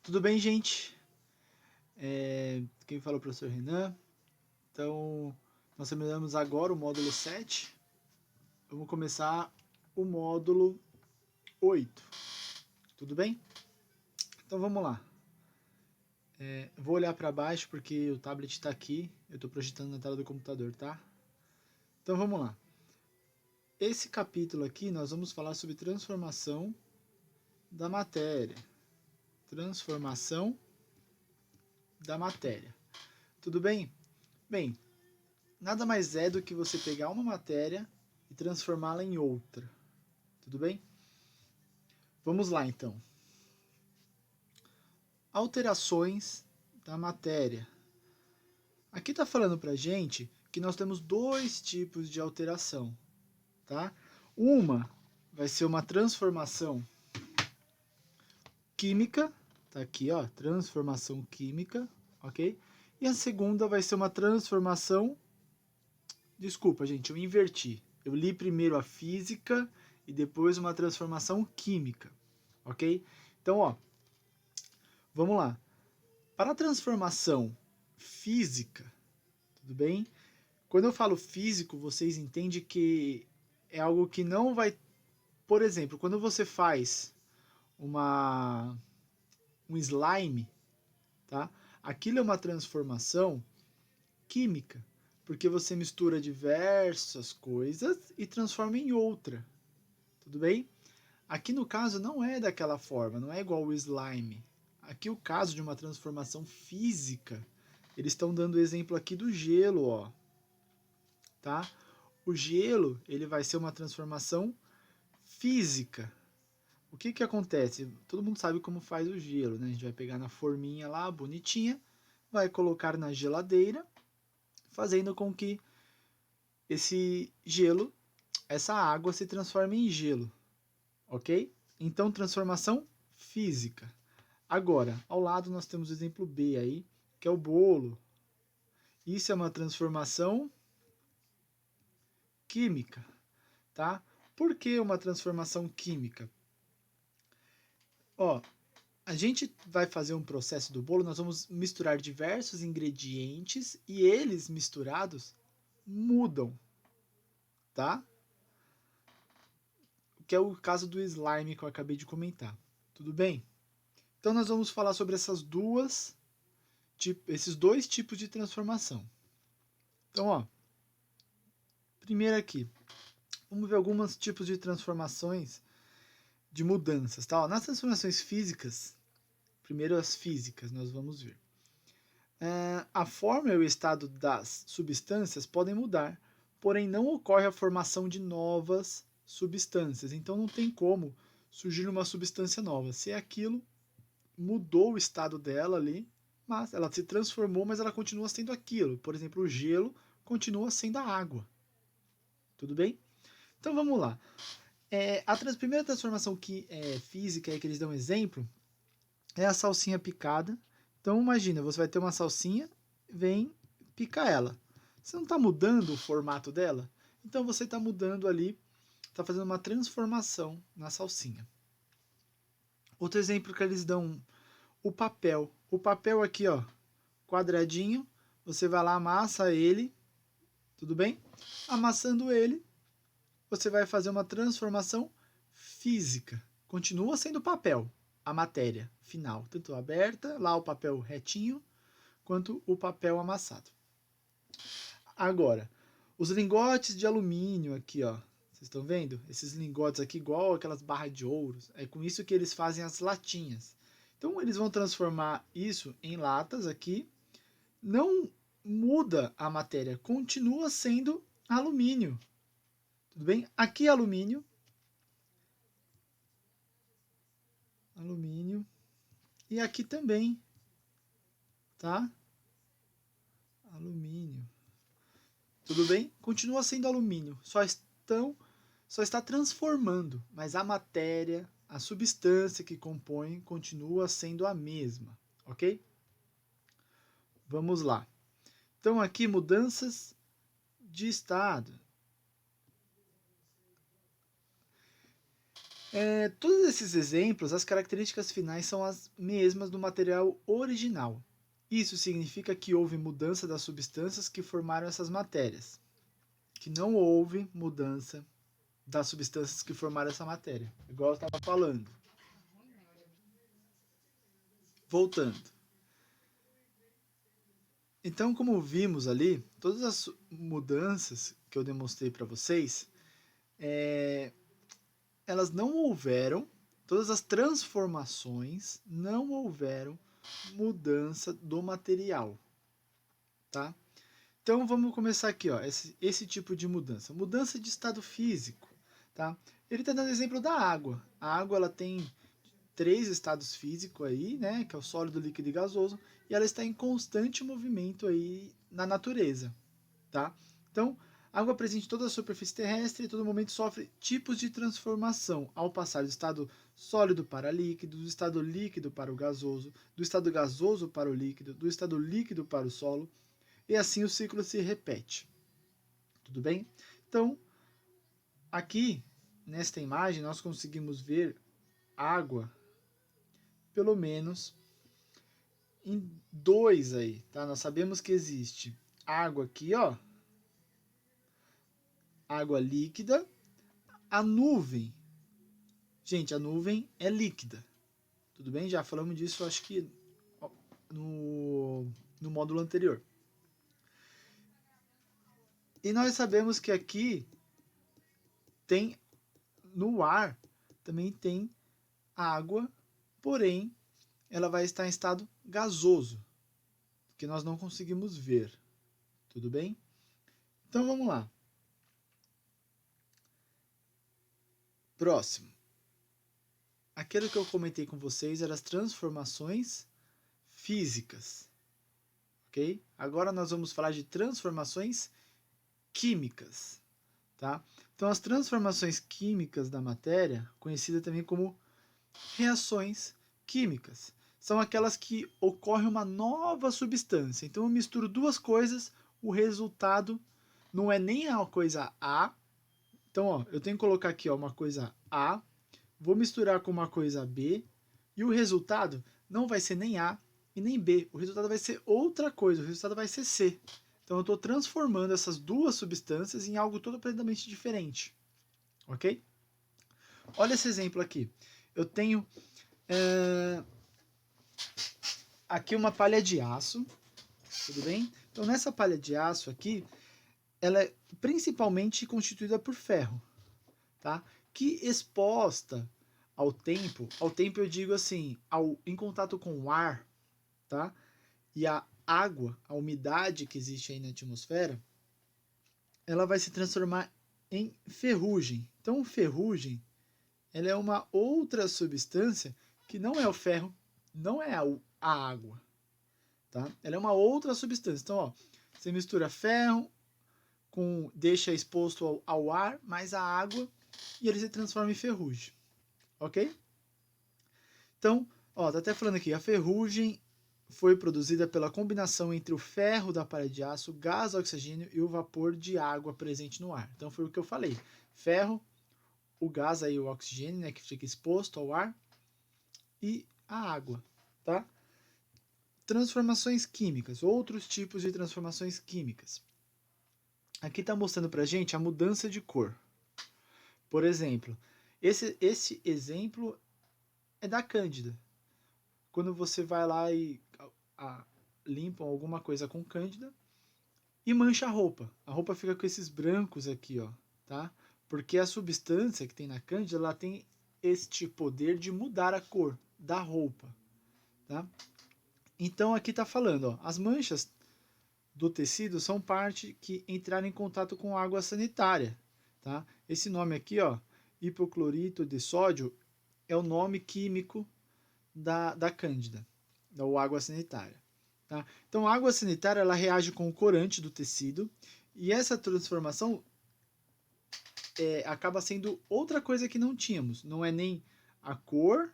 Tudo bem, gente? Quem fala é o professor Renan. Então, nós terminamos agora o módulo 7. Vamos começar o módulo 8. Tudo bem? Então, vamos lá. Vou olhar para baixo porque o tablet está aqui. Eu estou projetando na tela do computador, tá? Então, vamos lá. Esse capítulo aqui, nós vamos falar sobre transformação da matéria. Transformação da matéria. Tudo bem? Bem, nada mais é do que você pegar uma matéria e transformá-la em outra. Tudo bem? Vamos lá, então. Alterações da matéria. Aqui está falando para a gente que nós temos dois tipos de alteração, tá? Uma vai ser uma transformação química, tá aqui, ó, transformação química, ok? E a segunda vai ser uma transformação. Desculpa, gente, eu inverti. Eu li primeiro a física e depois uma transformação química, ok? Então, ó, vamos lá. Para a transformação física, tudo bem? Quando eu falo físico, vocês entendem que é algo que não vai... Por exemplo, quando você faz um slime, tá? Aquilo é uma transformação química, porque você mistura diversas coisas e transforma em outra, tudo bem? Aqui no caso não é daquela forma, não é igual o slime. Aqui o caso de uma transformação física, eles estão dando o exemplo aqui do gelo, ó. Tá? O gelo, ele vai ser uma transformação física. O que que acontece? Todo mundo sabe como faz o gelo, né? A gente vai pegar na forminha lá, bonitinha, vai colocar na geladeira, fazendo com que esse gelo, essa água se transforme em gelo, ok? Então, transformação física. Agora, ao lado nós temos o exemplo B aí, que é o bolo. Isso é uma transformação química, tá? Por que uma transformação química? Ó, a gente vai fazer um processo do bolo, nós vamos misturar diversos ingredientes e eles misturados mudam, tá? Que é o caso do slime que eu acabei de comentar. Tudo bem? Então nós vamos falar sobre esses dois tipos de transformação. Então, ó, primeiro aqui, vamos ver alguns tipos de transformações, de mudanças, tá? Ó, nas transformações físicas, primeiro as físicas, nós vamos ver. A forma e o estado das substâncias podem mudar, porém não ocorre a formação de novas substâncias. Então não tem como surgir uma substância nova. Se é aquilo, mudou o estado dela ali, mas ela se transformou, mas ela continua sendo aquilo. Por exemplo, o gelo continua sendo a água. Tudo bem? Então vamos lá. Primeira transformação física que eles dão exemplo é a salsinha picada. Então imagina, você vai ter uma salsinha, vem picar ela. Você não está mudando o formato dela? Então você está mudando ali, está fazendo uma transformação na salsinha. Outro exemplo que eles dão, o papel. O papel aqui, ó, quadradinho, você vai lá, amassa ele, tudo bem? Amassando ele, você vai fazer uma transformação física. Continua sendo papel, a matéria final, tanto aberta, lá o papel retinho, quanto o papel amassado. Agora, os lingotes de alumínio aqui, ó, vocês estão vendo? Esses lingotes aqui, igual aquelas barras de ouro, é com isso que eles fazem as latinhas. Então, eles vão transformar isso em latas aqui, não muda a matéria, continua sendo alumínio. Tudo bem? Aqui é alumínio. Alumínio. E aqui também, tá? Alumínio. Tudo bem? Continua sendo alumínio, só está transformando, mas a matéria, a substância que compõe continua sendo a mesma, ok? Vamos lá. Então aqui mudanças de estado. Todos esses exemplos, as características finais são as mesmas do material original. Isso significa que houve mudança das substâncias que formaram essas matérias. Que não houve mudança das substâncias que formaram essa matéria. Igual eu estava falando. Voltando. Então, como vimos ali, todas as mudanças que eu demonstrei para vocês, elas não houveram, todas as transformações não houveram mudança do material, tá? Então vamos começar aqui, ó, esse tipo de mudança. Mudança de estado físico, tá? Ele está dando exemplo da água. A água ela tem 3 estados físicos aí, né? Que é o sólido, líquido e gasoso, e ela está em constante movimento aí na natureza, tá? Então, a água presente em toda a superfície terrestre e a todo momento sofre tipos de transformação ao passar do estado sólido para líquido, do estado líquido para o gasoso, do estado gasoso para o líquido, do estado líquido para o solo, e assim o ciclo se repete. Tudo bem? Então, aqui nesta imagem nós conseguimos ver água pelo menos em 2 aí, tá? Nós sabemos que existe água aqui, ó, água líquida, a nuvem. Gente, a nuvem é líquida. Tudo bem? Já falamos disso, acho que no módulo anterior. E nós sabemos que aqui tem, no ar, também tem água, porém, ela vai estar em estado gasoso, que nós não conseguimos ver. Tudo bem? Então vamos lá. Próximo. Aquilo que eu comentei com vocês eram as transformações físicas. Ok? Agora nós vamos falar de transformações químicas. Tá? Então, as transformações químicas da matéria, conhecida também como reações químicas, são aquelas que ocorre uma nova substância. Então, eu misturo 2 coisas, o resultado não é nem a coisa A. Então, ó, eu tenho que colocar aqui ó, uma coisa A, vou misturar com uma coisa B, e o resultado não vai ser nem A e nem B. O resultado vai ser outra coisa, o resultado vai ser C. Então eu estou transformando essas 2 substâncias em algo totalmente diferente. Ok? Olha esse exemplo aqui. Eu tenho aqui uma palha de aço, tudo bem? Então nessa palha de aço aqui, ela é principalmente constituída por ferro, tá? Que exposta ao tempo eu digo assim, em contato com o ar, tá? E a água, a umidade que existe aí na atmosfera, ela vai se transformar em ferrugem. Então, ferrugem, ela é uma outra substância que não é o ferro, não é a água, tá? Ela é uma outra substância. Então, ó, você mistura ferro deixa exposto ao ar, mais a água, e ele se transforma em ferrugem, ok? Então, ó, tá até falando aqui, a ferrugem foi produzida pela combinação entre o ferro da palha de aço, gás oxigênio e o vapor de água presente no ar. Então foi o que eu falei. Ferro, o gás aí, o oxigênio, né, que fica exposto ao ar, e a água, tá? Transformações químicas, outros tipos de transformações químicas. Aqui está mostrando pra gente a mudança de cor. Por exemplo, esse exemplo é da Cândida. Quando você vai lá e limpa alguma coisa com Cândida e mancha a roupa. A roupa fica com esses brancos aqui, ó, tá? Porque a substância que tem na Cândida, ela tem este poder de mudar a cor da roupa, tá? Então aqui tá falando, ó, as manchas do tecido são parte que entraram em contato com água sanitária, tá? Esse nome aqui, ó, hipoclorito de sódio, é o nome químico da Cândida, da água sanitária. Tá? Então, a água sanitária ela reage com o corante do tecido e essa transformação acaba sendo outra coisa que não tínhamos. Não é nem a cor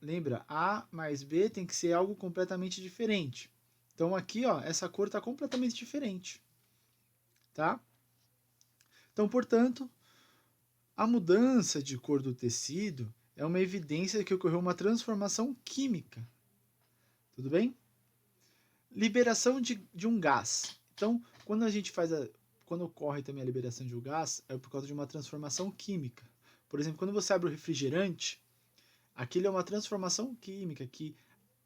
lembra, A mais B tem que ser algo completamente diferente. Então aqui, ó, essa cor está completamente diferente, tá? Então, portanto, A mudança de cor do tecido é uma evidência de que ocorreu uma transformação química. Tudo bem? Liberação de um gás. Então, quando a gente faz quando ocorre também a liberação de um gás, é por causa de uma transformação química. Por exemplo, quando você abre o refrigerante, aquilo é uma transformação química que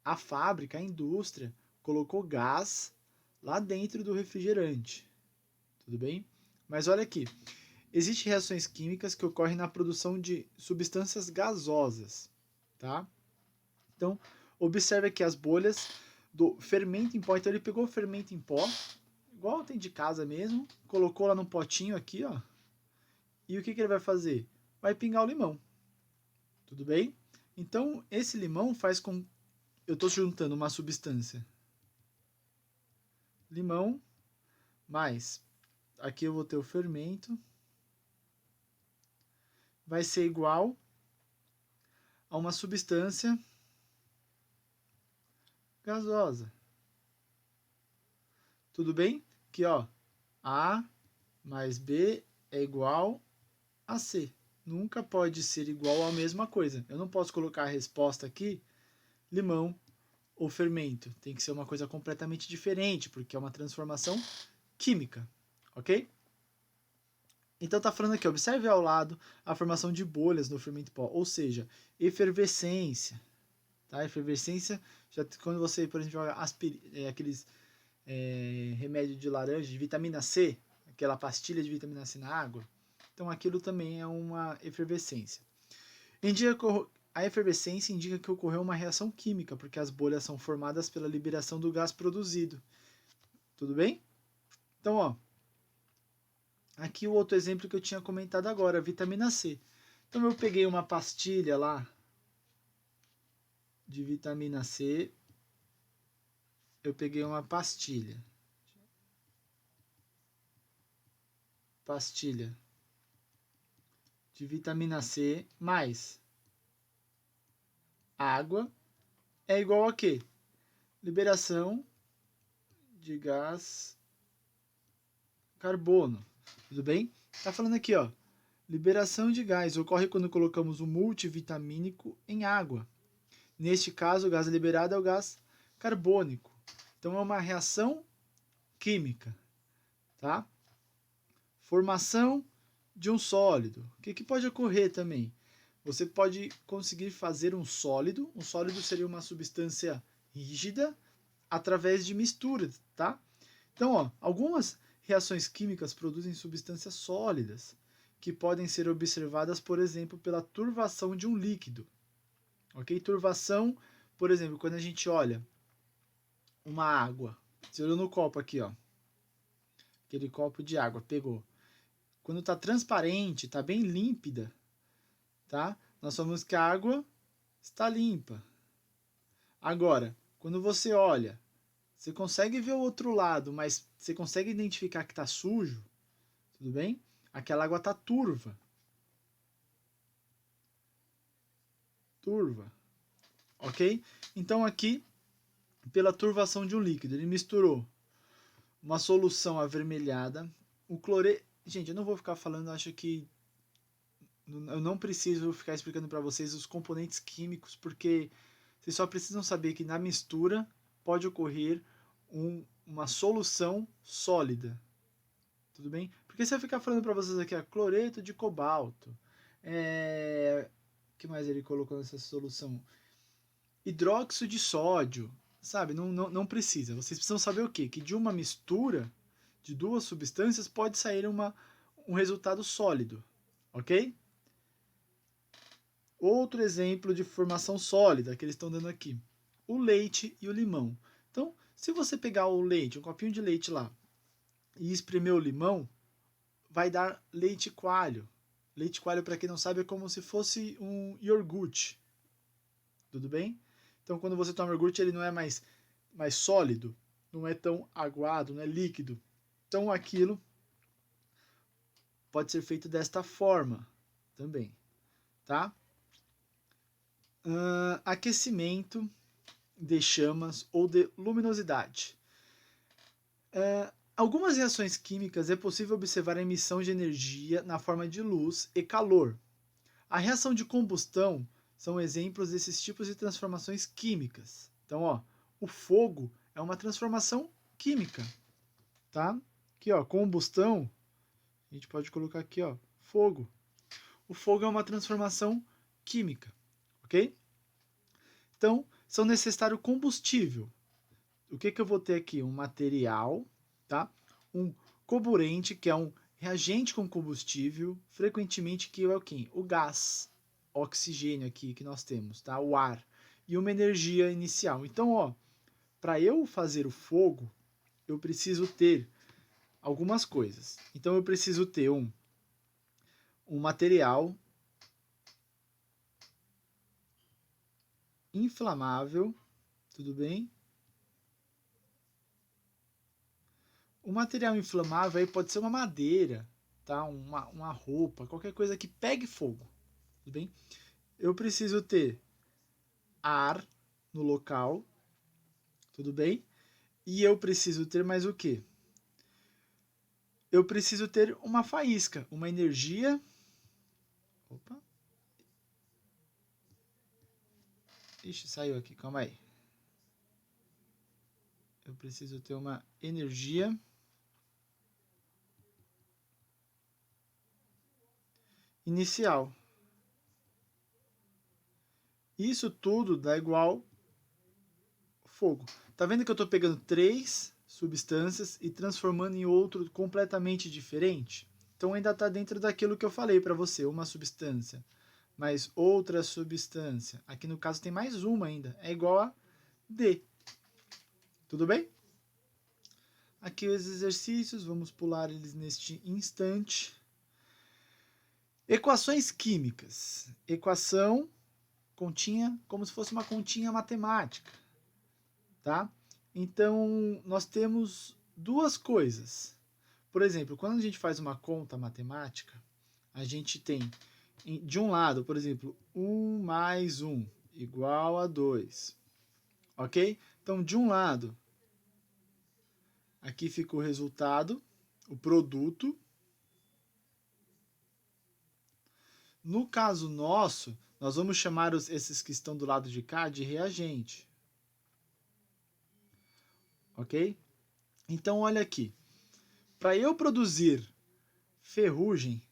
a fábrica, a indústria, colocou gás lá dentro do refrigerante. Tudo bem? Mas olha aqui, existem reações químicas que ocorrem na produção de substâncias gasosas, tá? Então, observe aqui as bolhas do fermento em pó. Então, ele pegou o fermento em pó, igual tem de casa mesmo, colocou lá num potinho aqui, ó. E o que ele vai fazer? Vai pingar o limão. Tudo bem? Então, esse limão faz com... Eu estou juntando uma substância. Limão, mais... Aqui eu vou ter o fermento. Vai ser igual a uma substância gasosa. Tudo bem? Aqui, ó. A mais B é igual a C. Nunca pode ser igual à mesma coisa. Eu não posso colocar a resposta aqui, limão ou fermento. Tem que ser uma coisa completamente diferente, porque é uma transformação química. Ok? Então tá falando aqui, observe ao lado a formação de bolhas no fermento pó, ou seja, efervescência. Tá? Efervescência, já quando você, por exemplo, joga aqueles remédio de laranja, de vitamina C, aquela pastilha de vitamina C na água, então aquilo também é uma efervescência. A efervescência indica que ocorreu uma reação química, porque as bolhas são formadas pela liberação do gás produzido. Tudo bem? Então, ó, aqui o outro exemplo que eu tinha comentado agora, a vitamina C. Então eu peguei uma pastilha lá de vitamina C, eu peguei uma pastilha de vitamina C mais água é igual a quê? Liberação de gás carbono. Tudo bem? Tá falando aqui, ó. Liberação de gás ocorre quando colocamos o multivitamínico em água. Neste caso, o gás liberado é o gás carbônico. Então, é uma reação química, tá? Formação de um sólido. O que pode ocorrer também? Você pode conseguir fazer um sólido. Um sólido seria uma substância rígida através de mistura, tá? Então, ó, algumas reações químicas produzem substâncias sólidas, que podem ser observadas, por exemplo, pela turvação de um líquido. Ok? Turvação, por exemplo, quando a gente olha uma água. Você olhou no copo aqui, ó. Aquele copo de água, pegou. Quando está transparente, está bem límpida, tá? Nós falamos que a água está limpa. Agora, quando você olha, você consegue ver o outro lado, mas você consegue identificar que está sujo, tudo bem? Aquela água está turva. Turva. Ok? Então aqui, pela turvação de um líquido, ele misturou uma solução avermelhada, o cloreto... Gente, eu não vou ficar falando, acho que eu não preciso ficar explicando para vocês os componentes químicos, porque vocês só precisam saber que na mistura pode ocorrer uma solução sólida. Tudo bem? Porque se eu ficar falando para vocês aqui, cloreto de cobalto, o que mais ele colocou nessa solução? Hidróxido de sódio, sabe? Não precisa. Vocês precisam saber o quê? Que de uma mistura de duas substâncias pode sair um resultado sólido, ok? Outro exemplo de formação sólida que eles estão dando aqui, o leite e o limão. Então, se você pegar o leite, um copinho de leite lá, e espremer o limão, vai dar leite coalho. Leite coalho, para quem não sabe, é como se fosse um iogurte. Tudo bem? Então, quando você toma iogurte, ele não é mais sólido, não é tão aguado, não é líquido. Então, aquilo pode ser feito desta forma também, tá? Aquecimento de chamas ou de luminosidade. algumas reações químicas é possível observar a emissão de energia na forma de luz e calor. A reação de combustão são exemplos desses tipos de transformações químicas. Então, ó, o fogo é uma transformação química, tá? Aqui, ó, combustão, a gente pode colocar aqui, ó, fogo. O fogo é uma transformação química, ok? Então, são necessário combustível. O que eu vou ter aqui? Um material, tá? Um comburente, que é um reagente com combustível, frequentemente que é o quê? O gás, oxigênio aqui que nós temos, tá? O ar. E uma energia inicial. Então, ó, para eu fazer o fogo, eu preciso ter algumas coisas. Então, eu preciso ter um material inflamável, tudo bem? O material inflamável aí pode ser uma madeira, tá? Uma roupa, qualquer coisa que pegue fogo, tudo bem? Eu preciso ter ar no local, tudo bem? E eu preciso ter mais o quê? Eu preciso ter uma faísca, uma energia. Opa. Ixi, saiu aqui, calma aí. Eu preciso ter uma energia inicial. Isso tudo dá igual fogo. Tá vendo que eu estou pegando 3 substâncias e transformando em outro completamente diferente? Então ainda está dentro daquilo que eu falei para você, uma substância, mais outra substância. Aqui no caso tem mais uma ainda, é igual a D. Tudo bem? Aqui os exercícios, vamos pular eles neste instante. Equações químicas. Equação, continha, como se fosse uma continha matemática, tá? Então, nós temos duas coisas. Por exemplo, quando a gente faz uma conta matemática, a gente tem, de um lado, por exemplo, 1 mais 1 igual a 2. Ok? Então, de um lado, aqui fica o resultado, o produto. No caso nosso, nós vamos chamar esses que estão do lado de cá de reagente. Ok? Então, olha aqui. Para eu produzir ferrugem,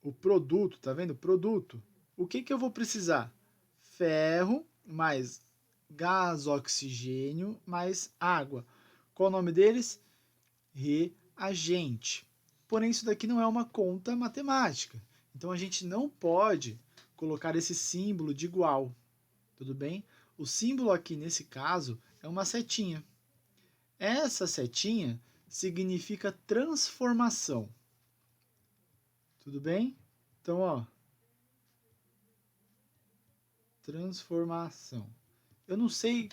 o produto, tá vendo? Produto. O que eu vou precisar? Ferro mais gás oxigênio mais água. Qual o nome deles? Reagente. Porém, isso daqui não é uma conta matemática. Então, a gente não pode colocar esse símbolo de igual. Tudo bem? O símbolo aqui, nesse caso, é uma setinha. Essa setinha significa transformação. Tudo bem? Então, ó, transformação. Eu não sei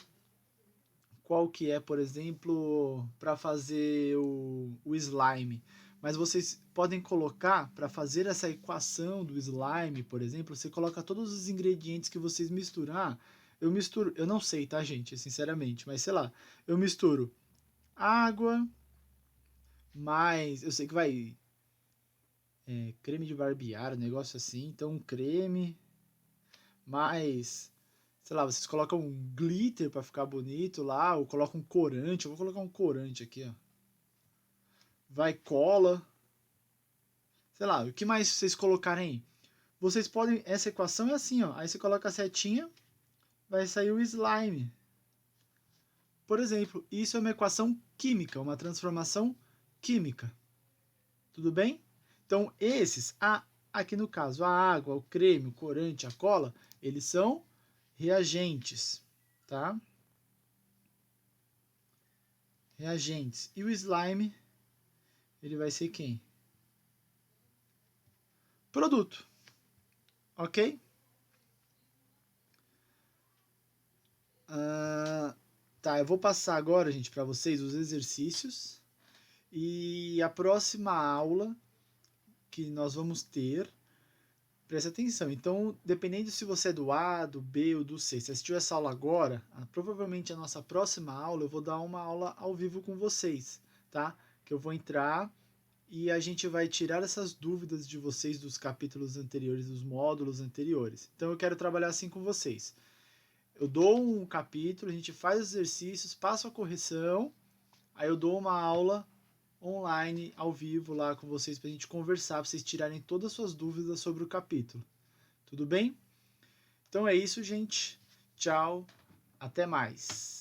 qual que é, por exemplo, para fazer o slime, mas vocês podem colocar, para fazer essa equação do slime, por exemplo, você coloca todos os ingredientes que vocês misturar. Eu misturo, eu não sei, tá, gente, sinceramente, mas sei lá, eu misturo água, mais, eu sei que vai creme de barbear, um negócio assim, então um creme, mais, sei lá, vocês colocam um glitter para ficar bonito lá, ou colocam um corante, eu vou colocar um corante aqui, ó. Vai cola, sei lá, o que mais vocês colocarem aí? Vocês podem, essa equação é assim, ó, aí você coloca a setinha, vai sair o slime. Por exemplo, isso é uma equação química, uma transformação química. Tudo bem? Então, esses, aqui no caso, a água, o creme, o corante, a cola, eles são reagentes, tá? Reagentes. E o slime, ele vai ser quem? Produto, ok? Tá, eu vou passar agora, gente, para vocês os exercícios. E a próxima aula que nós vamos ter, preste atenção. Então, dependendo se você é do A, do B ou do C, se assistiu essa aula agora, provavelmente a nossa próxima aula eu vou dar uma aula ao vivo com vocês, tá? que eu vou entrar e a gente vai tirar essas dúvidas de vocês dos capítulos anteriores, dos módulos anteriores. Então eu quero trabalhar assim com vocês. Eu dou um capítulo, a gente faz os exercícios, passo a correção, aí eu dou uma aula online, ao vivo lá com vocês para a gente conversar, para vocês tirarem todas as suas dúvidas sobre o capítulo. Tudo bem? Então é isso, gente. Tchau. Até mais.